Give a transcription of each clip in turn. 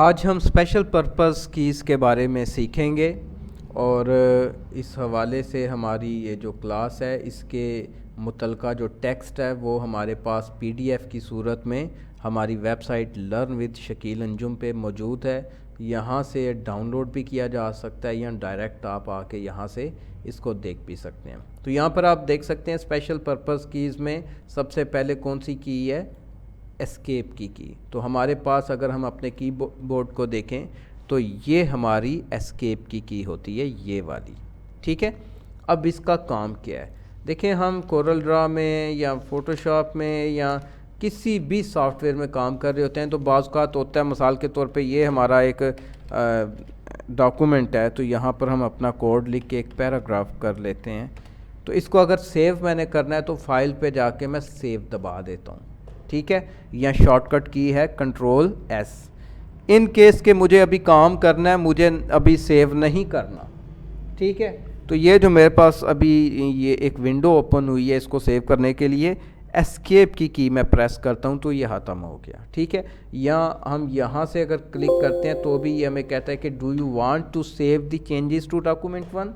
आज हम special purpose keys के बारे में सीखेंगे और इस हवाले से हमारी ये जो क्लास है इसके मुतलका जो टेक्स्ट है वो हमारे पास पीडीएफ की सूरत में हमारी website learn with Shakeel Anjum पे मौजूद है। यहाँ से डाउनलोड भी किया जा सकता है या डायरेक्ट आप आके यहाँ से इसको देख भी सकते हैं। तो यहाँ पर आप देख सकते हैं स्पेशल पर्पस कीज़ में सबसे पहले कौन सी की है, एस्केप की। तो हमारे पास अगर हम अपने कीबोर्ड को देखें तो ये हमारी एस्केप की होती है, ये वाली। ठीक है, अब इसका काम क्या है देखें। हम कोरल ड्रा में या फोटोशॉप में या किसी भी सॉफ्टवेयर में काम कर रहे होते हैं तो बाज़ औक़ात होता है, मिसाल के तौर पे ये हमारा एक डॉक्यूमेंट है तो यहाँ पर हम अपना कोड लिख के एक पैराग्राफ कर लेते हैं। तो इसको अगर सेव मैंने करना है तो फाइल पे जाके मैं सेव दबा देता हूँ। ठीक है, या शॉर्टकट की है कंट्रोल एस। इन केस के मुझे अभी काम करना है, मुझे अभी सेव नहीं करना। ठीक है, तो ये जो मेरे पास अभी ये एक विंडो ओपन हुई है, इसको सेव करने के लिए एस्केप की मैं प्रेस करता हूँ तो ये ख़त्म हो गया। ठीक है, या हम यहाँ से अगर क्लिक करते हैं तो भी ये हमें कहता है कि do you want to save the changes to document 1।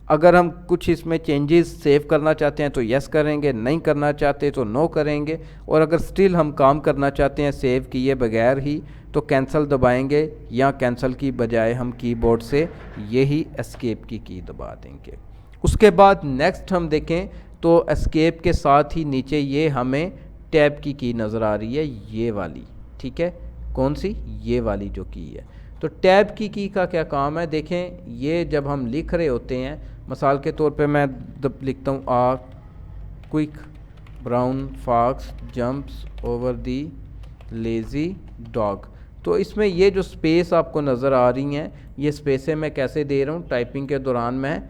अगर हम कुछ इसमें चेंजेस सेव करना चाहते हैं तो यस करेंगे, नहीं करना चाहते तो नो करेंगे, और अगर स्टिल हम काम करना चाहते हैं सेव किए बगैर ही तो कैंसिल दबाएंगे, या कैंसिल की बजाय हम कीबोर्ड से यही एस्केप की दबा देंगे। उसके बाद नेक्स्ट हम देखें तो एस्केप के साथ ही नीचे ये हमें टैब की नज़र आ रही है, ये वाली। ठीक है, कौन सी, ये वाली जो की है। तो टैब की का क्या काम है देखें। ये जब हम लिख रहे होते हैं, मिसाल के तौर पे मैं लिखता हूँ a quick brown fox jumps over the lazy dog, तो इसमें ये जो स्पेस आपको नज़र आ रही हैं ये स्पेसें मैं कैसे दे रहा हूँ, टाइपिंग के दौरान मैं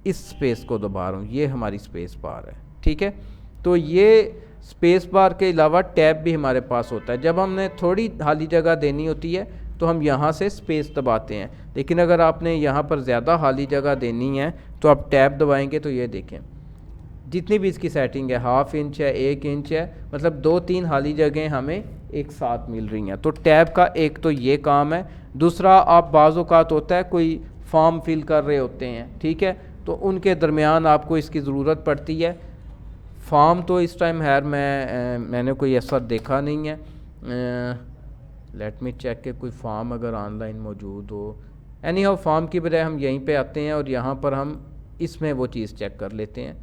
इस स्पेस को दबा रहा हूँ, ये हमारी स्पेस बार है। ठीक है, तो ये स्पेस बार के अलावा टैब भी हमारे पास होता है। जब हमने थोड़ी खाली जगह देनी होती है तो हम यहाँ से स्पेस दबाते हैं, लेकिन अगर आपने यहाँ पर ज़्यादा खाली जगह देनी है तो आप टैब दबाएंगे तो ये देखें जितनी भी इसकी सेटिंग है, 1/2 इंच है, 1 इंच है, मतलब 2-3 खाली जगह हमें एक साथ मिल रही हैं। तो टैब का एक तो ये काम है। दूसरा, आप बाज़ औक़ात होता है कोई फॉर्म फिल कर रहे होते हैं, ठीक है, तो उनके दरमियान आपको इसकी ज़रूरत पड़ती है। फॉर्म तो इस टाइम खैर मैंने कोई ऐसा देखा नहीं है, लेट मी चेक के कोई फॉर्म अगर ऑनलाइन मौजूद हो। एनी हाउ फॉर्म की बजाय हम यहीं पे आते हैं और यहाँ पर हम इसमें वो चीज़ चेक कर लेते हैं।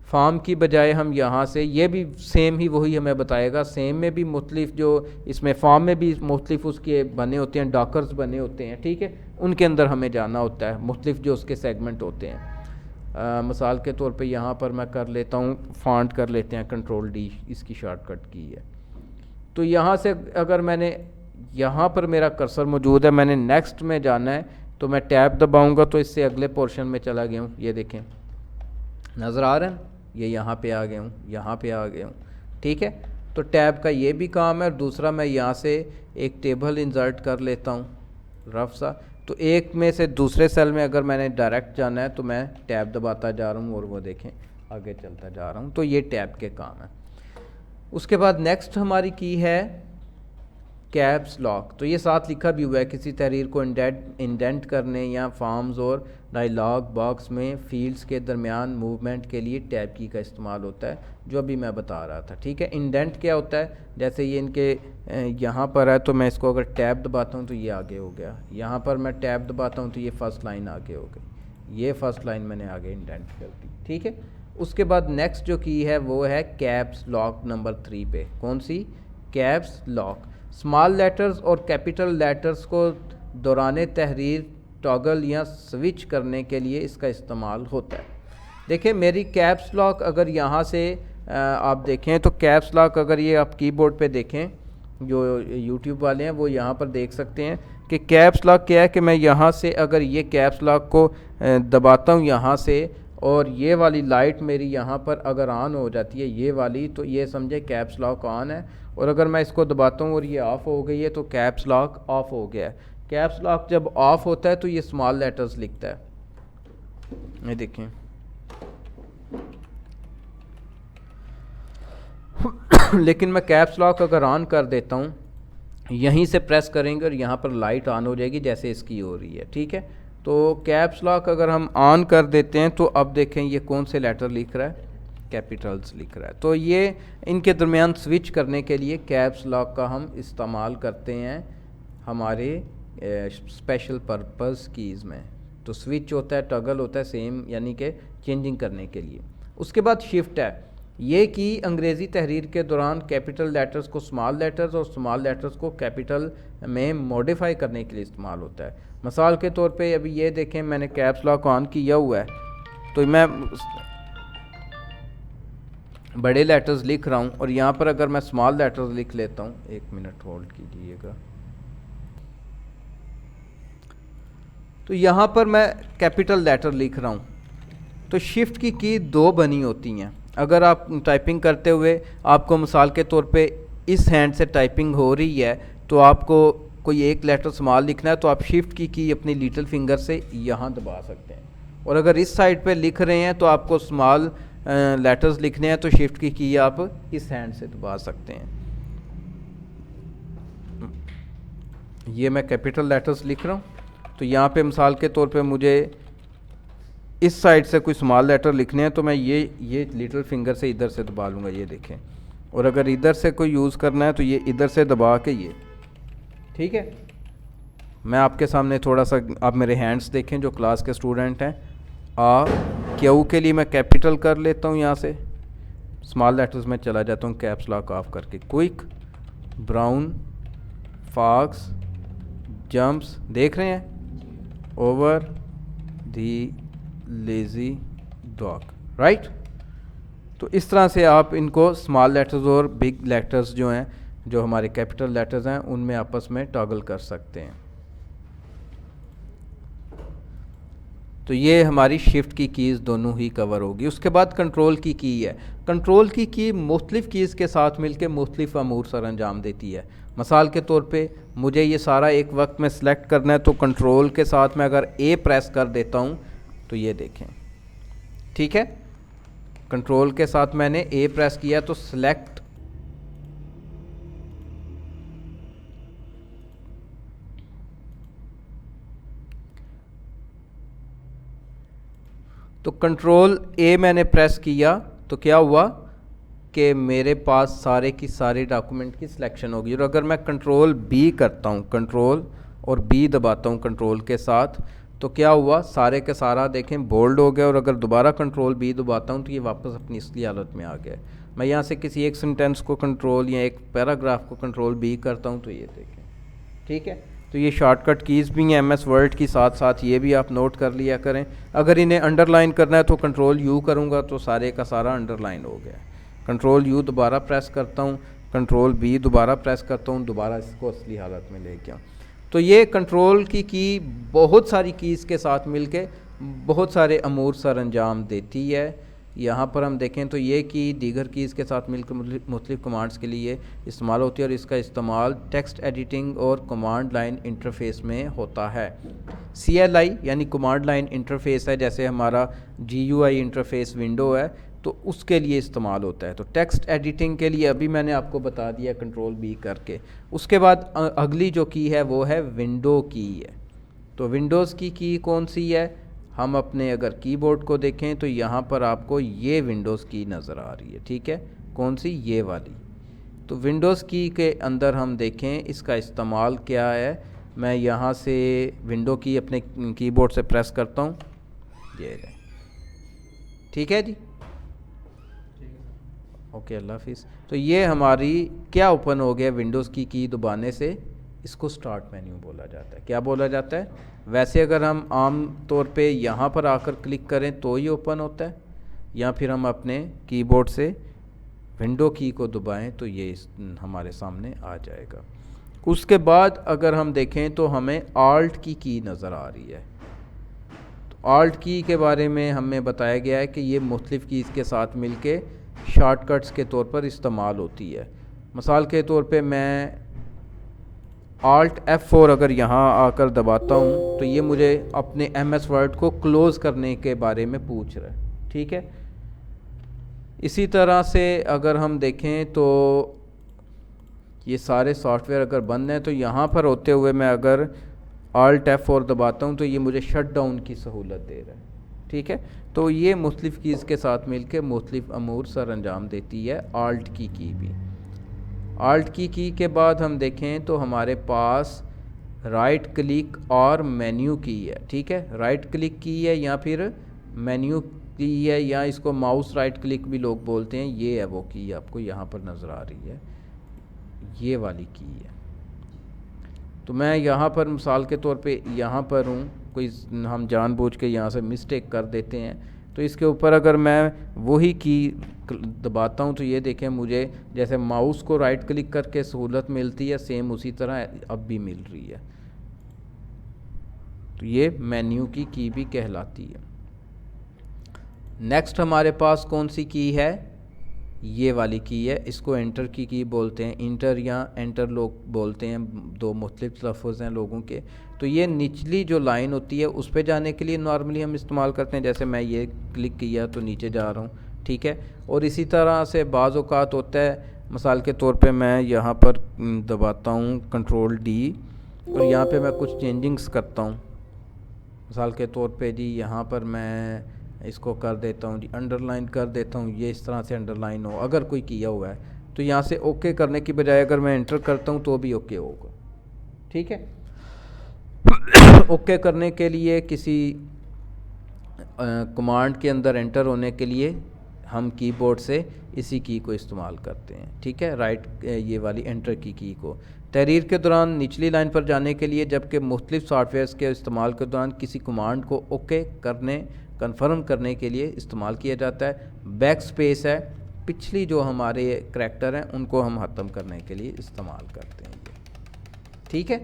फॉर्म की बजाय हम यहाँ से, ये भी सेम ही वही हमें बताएगा। सेम में भी मुख्तलिफ जो इसमें फॉर्म में भी मुख्तलिफ उसके बने होते हैं, डॉकर्स बने होते हैं। ठीक है, उनके अंदर हमें जाना होता है, मुख्तलिफ जो उसके सेगमेंट होते हैं। मिसाल के तौर पे यहाँ पर मैं कर लेता हूँ, फॉन्ट कर लेते हैं कंट्रोल डी, इसकी शॉर्टकट की है। तो यहाँ से अगर मैंने, यहाँ पर मेरा कर्सर मौजूद है, मैंने नेक्स्ट में जाना है तो मैं टैब दबाऊँगा तो इससे अगले पोर्शन में चला गया हूँ। ये देखें, नज़र आ रहा है, ये यहाँ पे आ गया हूँ, यहाँ पे आ गया हूँ। ठीक है, तो टैब का ये भी काम है। और दूसरा, मैं यहाँ से एक टेबल इंसर्ट कर लेता हूँ रफ सा, तो एक में से दूसरे सेल में अगर मैंने डायरेक्ट जाना है तो मैं टैब दबाता जा रहा हूँ और वो देखें आगे चलता जा रहा हूँ। तो ये टैब के काम है। उसके बाद नेक्स्ट हमारी की है कैप्स लॉक। तो ये साथ लिखा भी हुआ है, किसी तहरीर को इंडेंट करने या फॉर्म्स और डायलॉग बॉक्स में फील्ड्स के दरमियान मूवमेंट के लिए टैब की का इस्तेमाल होता है, जो अभी मैं बता रहा था। ठीक है, इंडेंट क्या होता है, जैसे ये इनके यहाँ पर है तो मैं इसको अगर टैब दबाता हूँ तो ये आगे हो गया, यहाँ पर मैं टैब दबाता हूँ तो ये फर्स्ट लाइन आगे हो गई, ये फर्स्ट लाइन मैंने आगे इंडेंट कर दी। ठीक है, उसके बाद नेक्स्ट जो की है वो है कैप्स लॉक नंबर 3 पे। कौन सी, कैप्स लॉक। स्मॉल लेटर्स और कैपिटल लेटर्स को दौरान तहरीर टॉगल या स्विच करने के लिए इसका इस्तेमाल होता है। देखिए मेरी कैप्स लॉक अगर यहाँ से आप देखें तो कैप्स लॉक अगर ये आप कीबोर्ड पे देखें, जो यूट्यूब वाले हैं वो यहाँ पर देख सकते हैं कि कैप्स लॉक क्या है। कि मैं यहाँ से अगर ये कैप्स लॉक को दबाता हूँ यहाँ से, और ये वाली लाइट मेरी यहाँ पर अगर ऑन हो जाती है, ये वाली, तो ये समझे कैप्स लॉक ऑन है। और अगर मैं इसको दबाता हूँ और ये ऑफ़ हो गई है तो कैप्स लॉक ऑफ़ हो गया है। कैप्स लॉक जब ऑफ़ होता है तो ये स्मॉल लेटर्स लिखता है, ये देखें लेकिन मैं कैप्स लॉक अगर ऑन कर देता हूँ यहीं से प्रेस करेंगे और यहाँ पर लाइट ऑन हो जाएगी जैसे इसकी हो रही है, ठीक है। तो कैप्स लॉक अगर हम ऑन कर देते हैं तो अब देखें ये कौन से लेटर लिख रहा है, कैपिटल्स लिख रहा है। तो ये इनके दरमियान स्विच करने के लिए कैप्स लॉक का हम इस्तेमाल करते हैं हमारे स्पेशल पर्पस कीज़ में। तो स्विच होता है, टगल होता है सेम, यानी कि चेंजिंग करने के लिए। उसके बाद शिफ्ट है, ये की अंग्रेज़ी तहरीर के दौरान कैपिटल लेटर्स को स्मॉल लेटर्स और स्मॉल लेटर्स को कैपिटल में मॉडिफाई करने के लिए इस्तेमाल होता है। मिसाल के तौर पे अभी ये देखें मैंने कैप्स लॉक ऑन किया हुआ है, तो मैं बड़े लेटर्स लिख रहा हूँ और यहाँ पर अगर मैं स्मॉल लेटर्स लिख लेता हूँ, एक मिनट होल्ड कीजिएगा। तो यहाँ पर मैं कैपिटल लेटर लिख रहा हूँ, तो शिफ्ट की दो बनी होती हैं। अगर आप टाइपिंग करते हुए आपको मिसाल के तौर पे इस हैंड से टाइपिंग हो रही है तो आपको कोई एक लेटर स्मॉल लिखना है तो आप शिफ्ट की अपनी लिटिल फिंगर से यहाँ दबा सकते हैं। और अगर इस साइड पे लिख रहे हैं तो आपको स्मॉल लेटर्स लिखने हैं तो शिफ्ट की आप इस हैंड से दबा सकते हैं। ये मैं कैपिटल लेटर्स लिख रहा हूँ, तो यहाँ पे मिसाल के तौर पे मुझे इस साइड से कोई स्मॉल लेटर लिखने हैं तो मैं ये लिटिल फिंगर से इधर से दबा लूँगा, ये देखें। और अगर इधर से कोई यूज़ करना है तो ये इधर से दबा के ये, ठीक है। मैं आपके सामने थोड़ा सा, आप मेरे हैंड्स देखें जो क्लास के स्टूडेंट हैं। क्यू के लिए मैं कैपिटल कर लेता हूँ, यहाँ से स्मॉल लेटर्स में चला जाता हूँ कैप्स लॉक ऑफ करके। क्विक, ब्राउन, फॉक्स, जंप्स, देख रहे हैं, over the lazy dog, right. तो इस तरह से आप इनको स्मॉल लेटर्स और बिग लेटर्स जो हैं, जो हमारे कैपिटल लेटर्स हैं, उनमें आपस में टॉगल कर सकते हैं। तो ये हमारी शिफ्ट की कीज़ दोनों ही कवर होगी। उसके बाद कंट्रोल की है। कंट्रोल की मुख्तलिफ़ कीज़ के साथ मिलकर मुख्तलिफ़ अमूर सर अंजाम देती है। मिसाल के तौर पे मुझे ये सारा एक वक्त में सेलेक्ट करना है तो कंट्रोल के साथ मैं अगर ए प्रेस कर देता हूँ तो ये देखें, ठीक है। कंट्रोल के साथ मैंने ए प्रेस किया तो सेलेक्ट, तो कंट्रोल ए मैंने प्रेस किया तो क्या हुआ कि मेरे पास सारे की सारे डॉक्यूमेंट की सिलेक्शन होगी। और अगर मैं कंट्रोल बी करता हूँ, कंट्रोल और बी दबाता हूँ कंट्रोल के साथ, तो क्या हुआ, सारे के सारा देखें बोल्ड हो गया। और अगर दोबारा कंट्रोल बी दबाता हूँ तो ये वापस अपनी असली हालत में आ गया। मैं यहाँ से किसी एक सेंटेंस को कंट्रोल या एक पैराग्राफ को कंट्रोल बी करता हूँ तो ये देखें, ठीक है। तो ये शॉर्टकट कीज़ भी हैं MS वर्ड की, साथ साथ ये भी आप नोट कर लिया करें। अगर इन्हें अंडरलाइन करना है तो कंट्रोल यू करूँगा तो सारे का सारा अंडरलाइन हो गया। कंट्रोल यू दोबारा प्रेस करता हूँ, कंट्रोल बी दोबारा प्रेस करता हूँ, दोबारा इसको असली हालत में लेके आऊँ। तो ये कंट्रोल की बहुत सारी कीज़ के साथ मिलके बहुत सारे अमूर सर अंजाम देती है। यहाँ पर हम देखें तो ये की दीगर कीज़ के साथ मिलकर मुख्तलिफ़ कमांड्स के लिए इस्तेमाल होती है और इसका इस्तेमाल टेक्स्ट एडिटिंग और कमांड लाइन इंटरफेस में होता है। CLI यानी कमांड लाइन इंटरफेस है, जैसे हमारा GUI इंटरफेस विंडो है तो उसके लिए इस्तेमाल होता है। तो टेक्स्ट एडिटिंग के लिए अभी मैंने आपको बता दिया कंट्रोल बी करके। उसके बाद अगली जो की है वो है विंडो की है। तो विंडोज़ की कौन सी है, हम अपने अगर कीबोर्ड को देखें तो यहाँ पर आपको ये विंडोज़ की नज़र आ रही है, ठीक है। कौन सी, ये वाली। तो विंडोज़ की के अंदर हम देखें इसका इस्तेमाल क्या है। मैं यहाँ से विंडो की अपने कीबोर्ड से प्रेस करता हूँ, ये ठीक है जी, ओके, अल्लाह हाफिज़। तो ये हमारी क्या ओपन हो गया, विंडोज़ की दबाने से इसको स्टार्ट मेन्यू बोला जाता है। क्या बोला जाता है, वैसे अगर हम आम तौर पे यहाँ पर आकर क्लिक करें तो ही ओपन होता है, या फिर हम अपने कीबोर्ड से विंडो की को दबाएं तो ये हमारे सामने आ जाएगा। उसके बाद अगर हम देखें तो हमें आल्ट की नज़र आ रही है। तो आल्ट की के बारे में हमें बताया गया है कि ये मुख्तलिफ़ कीज़ के साथ मिलके शॉर्टकट्स के तौर पर इस्तेमाल होती है। मिसाल के तौर पे मैं Alt F4 अगर यहाँ आकर दबाता हूँ तो ये मुझे अपने MS वर्ड को क्लोज़ करने के बारे में पूछ रहा है, ठीक है। इसी तरह से अगर हम देखें तो ये सारे सॉफ्टवेयर अगर बंद हैं तो यहाँ पर होते हुए मैं अगर Alt F4 दबाता हूँ तो ये मुझे शट डाउन की सहूलत दे रहा है। ठीक है, तो ये मुख्तलिफ़ कीज़ के साथ मिलकर मुख्तलिफ़ अमूर सर अंजाम देती है Alt की भी। Alt की के बाद हम देखें तो हमारे पास राइट क्लिक और मेन्यू की है। ठीक है, राइट क्लिक की है या फिर मेन्यू की है, या इसको माउस राइट क्लिक भी लोग बोलते हैं। ये है वो की, आपको यहाँ पर नज़र आ रही है, ये वाली की है। तो मैं यहाँ पर मिसाल के तौर पे यहाँ पर हूँ, कोई हम जानबूझ के यहाँ से मिस्टेक कर देते हैं, तो इसके ऊपर अगर मैं वही की दबाता हूँ तो ये देखें मुझे जैसे माउस को राइट क्लिक करके सहूलत मिलती है, सेम उसी तरह अब भी मिल रही है। तो ये मेन्यू की भी कहलाती है। नेक्स्ट हमारे पास कौन सी की है, ये वाली की है, इसको एंटर की बोलते हैं। इंटर या एंटर लोग बोलते हैं, दो मुख्तलिफ लफ्ज़ हैं लोगों के। तो ये निचली जो लाइन होती है उस पे जाने के लिए नॉर्मली हम इस्तेमाल करते हैं, जैसे मैं ये क्लिक किया तो नीचे जा रहा हूँ। ठीक है, और इसी तरह से बाज़ औक़ात होता है, मिसाल के तौर पे मैं यहाँ पर दबाता हूँ Ctrl D और यहाँ पे मैं कुछ चेंजिंग्स करता हूँ। मिसाल के तौर पे जी यहाँ पर मैं इसको कर देता हूँ जी, अंडरलाइन कर देता हूँ, ये इस तरह से अंडरलाइन हो अगर कोई किया हुआ है। तो यहाँ से ओके करने की बजाय अगर मैं एंटर करता हूँ तो भी ओके होगा। ठीक है, ओके करने के लिए किसी कमांड के अंदर एंटर होने के लिए हम कीबोर्ड से इसी की को इस्तेमाल करते हैं। ठीक है, राइट ये वाली एंटर की को तहरीर के दौरान निचली लाइन पर जाने के लिए, जबकि मुख्तलिफ सॉफ्टवेयर्स के इस्तेमाल के दौरान किसी कमांड को ओके करने कन्फर्म करने के लिए इस्तेमाल किया जाता है। बैक स्पेस है, पिछली जो हमारे करैक्टर हैं उनको हम ख़त्म करने के लिए इस्तेमाल करते हैं। ठीक है,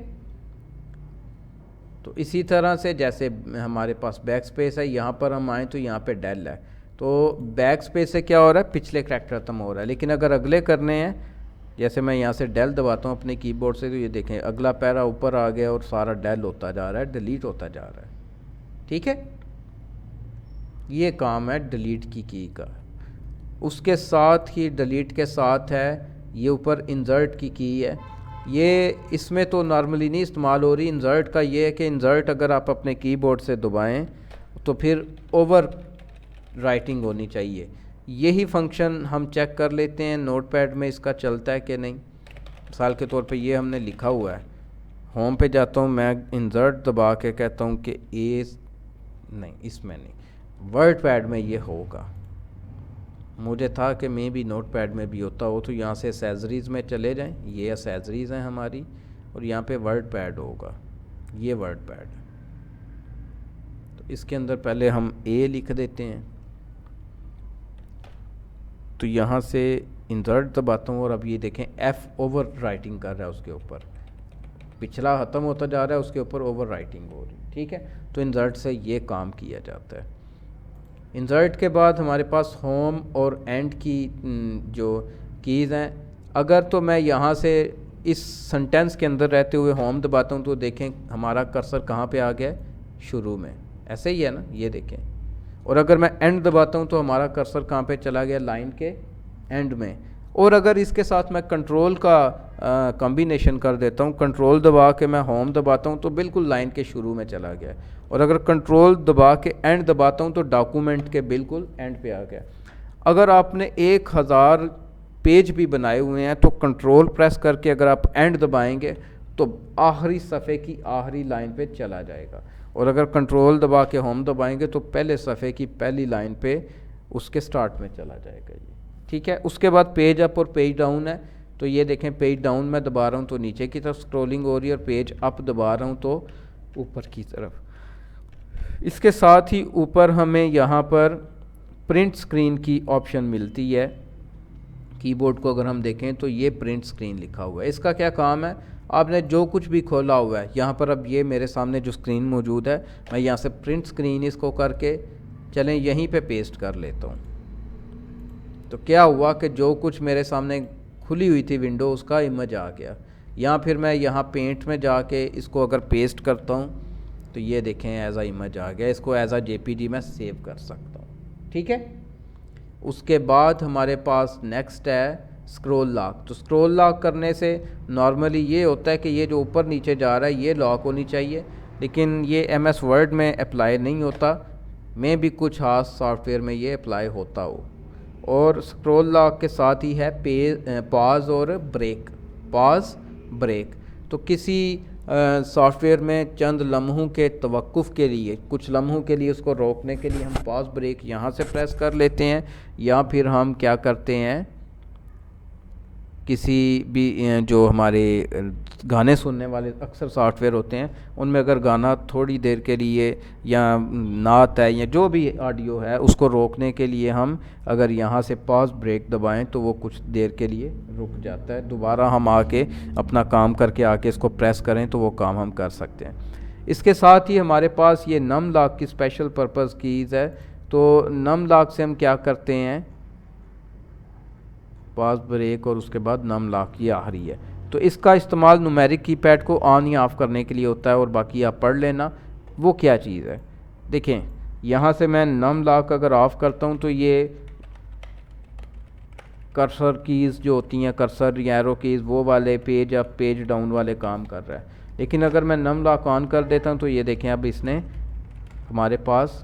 तो इसी तरह से जैसे हमारे पास बैक स्पेस है, यहाँ पर हम आएँ तो यहाँ पे डेल है, तो बैक स्पेस से क्या हो रहा है, पिछले करैक्टर ख़त्म हो रहा है। लेकिन अगर अगले करने हैं, जैसे मैं यहाँ से डेल दबाता हूँ अपने कीबोर्ड से, तो ये देखें अगला पैरा ऊपर आ गया और सारा डेल होता जा रहा है, डिलीट होता जा रहा है। ठीक है, ये काम है डिलीट की का। उसके साथ ही डिलीट के साथ है ये ऊपर इंसर्ट की है। ये इसमें तो नॉर्मली नहीं इस्तेमाल हो रही। इंसर्ट का ये है कि इंसर्ट अगर आप अपने कीबोर्ड से दबाएं तो फिर ओवर राइटिंग होनी चाहिए। यही फंक्शन हम चेक कर लेते हैं नोटपैड में इसका चलता है कि नहीं। मिसाल के तौर पे ये हमने लिखा हुआ है, होम पे जाता हूँ मैं, इंसर्ट दबा के कहता हूँ कि ए नहीं, इसमें नहीं, वर्ड पैड में ये होगा। मुझे था कि मैं भी नोट पैड में भी होता हो। तो यहाँ से एसेसरीज़ में चले जाएं, ये एसेसरीज़ हैं हमारी, और यहाँ पे वर्ड पैड होगा, ये वर्ड पैड। तो इसके अंदर पहले हम ए लिख देते हैं। तो यहाँ से इंसर्ट दबाता हूँ और अब ये देखें एफ ओवर राइटिंग कर रहा है, उसके ऊपर पिछला ख़त्म होता जा रहा है, उसके ऊपर ओवर राइटिंग हो रही। ठीक है, तो इंसर्ट से ये काम किया जाता है। इंसर्ट के बाद हमारे पास होम और एंड की जो कीज़ हैं, अगर तो मैं यहाँ से इस सेंटेंस के अंदर रहते हुए होम दबाता हूँ तो देखें हमारा कर्सर कहाँ पे आ गया, शुरू में, ऐसे ही है ना, ये देखें। और अगर मैं एंड दबाता हूँ तो हमारा कर्सर कहाँ पे चला गया, लाइन के एंड में। और अगर इसके साथ मैं कंट्रोल का कॉम्बिनेशन कर देता हूँ, कंट्रोल दबा के मैं होम दबाता हूँ तो बिल्कुल लाइन के शुरू में चला गया। और अगर कंट्रोल दबा के एंड दबाता हूँ तो डॉक्यूमेंट के बिल्कुल एंड पे आ गया। अगर आपने 1000 पेज भी बनाए हुए हैं तो कंट्रोल प्रेस करके अगर आप एंड दबाएंगे तो आखिरी सफ़े की आखिरी लाइन पे चला जाएगा। और अगर कंट्रोल दबा के होम दबाएंगे तो पहले सफ़े की पहली लाइन पे उसके स्टार्ट में चला जाएगा ये। ठीक है, उसके बाद पेज अप और पेज डाउन है। तो ये देखें पेज डाउन मैं दबा रहा हूँ तो नीचे की तरफ स्क्रॉलिंग हो रही है, और पेज अप दबा रहा हूँ तो ऊपर की तरफ। इसके साथ ही ऊपर हमें यहाँ पर प्रिंट स्क्रीन की ऑप्शन मिलती है। कीबोर्ड को अगर हम देखें तो ये प्रिंट स्क्रीन लिखा हुआ है। इसका क्या काम है, आपने जो कुछ भी खोला हुआ है यहाँ पर, अब ये मेरे सामने जो स्क्रीन मौजूद है, मैं यहाँ से प्रिंट स्क्रीन इसको करके चलें यहीं पे पेस्ट कर लेता हूँ। तो क्या हुआ कि जो कुछ मेरे सामने खुली हुई थी विंडो, उसका इमेज आ गया। या फिर मैं यहाँ पेंट में जाके इसको अगर पेस्ट करता हूँ तो ये देखें एज आ इमेज आ गया। इसको एज आ JPG मैं सेव कर सकता हूँ। ठीक है, उसके बाद हमारे पास नेक्स्ट है स्क्रॉल लॉक। तो स्क्रॉल लॉक करने से नॉर्मली ये होता है कि ये जो ऊपर नीचे जा रहा है ये लॉक होनी चाहिए, लेकिन ये MS वर्ड में अप्लाई नहीं होता, में भी कुछ खास सॉफ्टवेयर में ये अप्लाई होता हो। और स्क्रॉल लॉक के साथ ही है पॉज और ब्रेक, पॉज ब्रेक। तो किसी सॉफ्टवेयर में चंद लम्हों के तवक्कुफ़ के लिए, कुछ लम्हों के लिए उसको रोकने के लिए हम पॉज ब्रेक यहाँ से प्रेस कर लेते हैं, या फिर हम क्या करते हैं, किसी भी जो हमारे गाने सुनने वाले अक्सर सॉफ्टवेयर होते हैं उनमें अगर गाना थोड़ी देर के लिए या नात है या जो भी ऑडियो है उसको रोकने के लिए हम अगर यहाँ से पॉज ब्रेक दबाएं तो वो कुछ देर के लिए रुक जाता है, दोबारा हम आके अपना काम करके आके इसको प्रेस करें तो वो काम हम कर सकते हैं। इसके साथ ही हमारे पास ये नम लॉक की स्पेशल पर्पज़ कीज़ है। तो नम लॉक से हम क्या करते हैं, पॉज ब्रेक और उसके बाद नम लॉक ये आखिरी है। तो इसका इस्तेमाल न्यूमेरिक कीपैड को ऑन या ऑफ़ करने के लिए होता है, और बाकी आप पढ़ लेना वो क्या चीज़ है। देखें यहाँ से मैं नम लॉक अगर ऑफ़ करता हूँ तो ये कर्सर कीज़ जो होती हैं, कर्सर या एरो कीज़, वो वाले पेज अप पेज डाउन वाले काम कर रहा है। लेकिन अगर मैं नम लॉक ऑन कर देता हूँ तो ये देखें अब इसने हमारे पास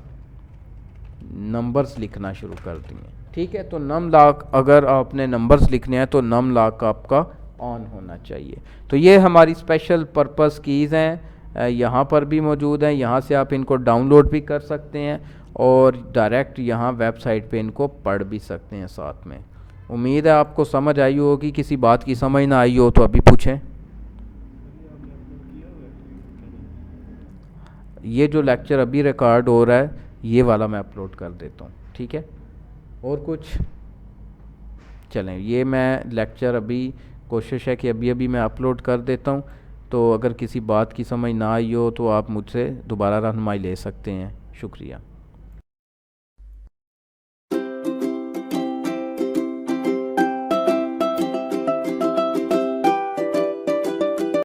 नंबर्स लिखना शुरू कर दिए। ठीक है, तो नम लॉक अगर आपने नंबर्स लिखने हैं तो नम लॉक आपका ऑन होना चाहिए। तो ये हमारी स्पेशल पर्पस कीज़ हैं, यहाँ पर भी मौजूद हैं, यहाँ से आप इनको डाउनलोड भी कर सकते हैं और डायरेक्ट यहाँ वेबसाइट पे इनको पढ़ भी सकते हैं साथ में। उम्मीद है आपको समझ आई होगी, किसी बात की समझ ना आई हो तो अभी पूछें। ये जो लेक्चर अभी रिकॉर्ड हो रहा है ये वाला मैं अपलोड कर देता हूँ, ठीक है। और कुछ, चलें ये मैं लेक्चर अभी कोशिश है कि अभी अभी मैं अपलोड कर देता हूँ, तो अगर किसी बात की समझ ना आई हो तो आप मुझसे दोबारा रहनुमाई ले सकते हैं। शुक्रिया।